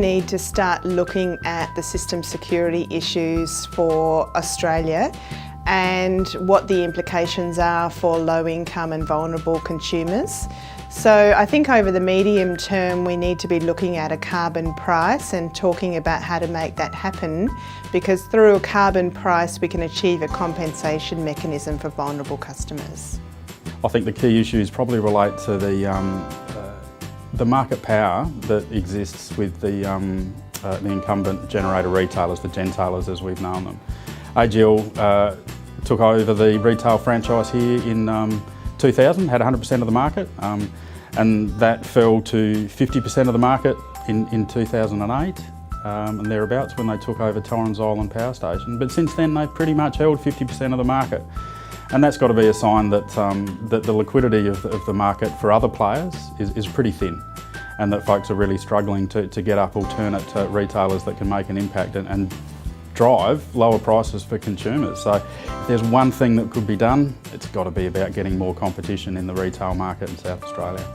need to start looking at the system security issues for Australia and what the implications are for low income and vulnerable consumers. So I think over the medium term we need to be looking at a carbon price and talking about how to make that happen, because through a carbon price we can achieve a compensation mechanism for vulnerable customers. I think the key issues probably relate to the market power that exists with the incumbent generator retailers, the gentailers as we've known them. AGL took over the retail franchise here in 2000, had 100% of the market, and that fell to 50% of the market in 2008 and thereabouts when they took over Torrens Island Power Station. But since then they've pretty much held 50% of the market. And that's got to be a sign that, that the liquidity of the market for other players is pretty thin, and that folks are really struggling to get up alternate retailers that can make an impact and drive lower prices for consumers. So if there's one thing that could be done, it's got to be about getting more competition in the retail market in South Australia.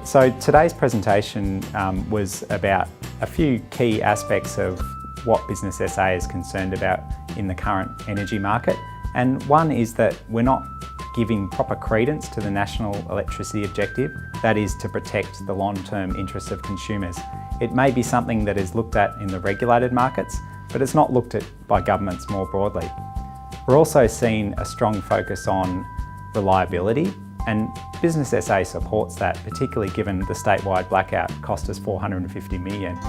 So today's presentation was about a few key aspects of what Business SA is concerned about in the current energy market. And one is that we're not giving proper credence to the national electricity objective, that is to protect the long-term interests of consumers. It may be something that is looked at in the regulated markets, but it's not looked at by governments more broadly. We're also seeing a strong focus on reliability, and Business SA supports that, particularly given the statewide blackout cost us $450 million.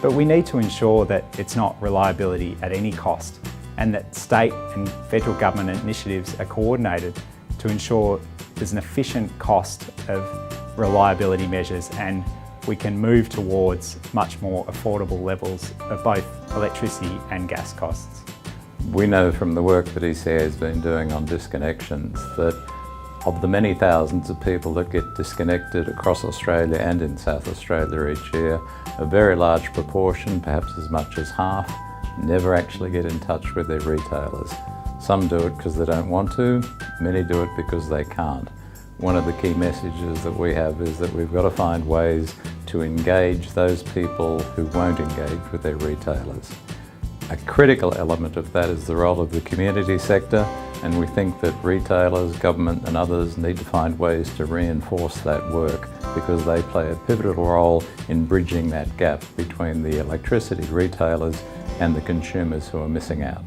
But we need to ensure that it's not reliability at any cost, and that state and federal government initiatives are coordinated to ensure there's an efficient cost of reliability measures, and we can move towards much more affordable levels of both electricity and gas costs. We know from the work that ECA has been doing on disconnections that of the many thousands of people that get disconnected across Australia and in South Australia each year, a very large proportion, perhaps as much as half, never actually get in touch with their retailers. Some do it because they don't want to, many do it because they can't. One of the key messages that we have is that we've got to find ways to engage those people who won't engage with their retailers. A critical element of that is the role of the community sector, and we think that retailers, government and others need to find ways to reinforce that work, because they play a pivotal role in bridging that gap between the electricity retailers and the consumers who are missing out.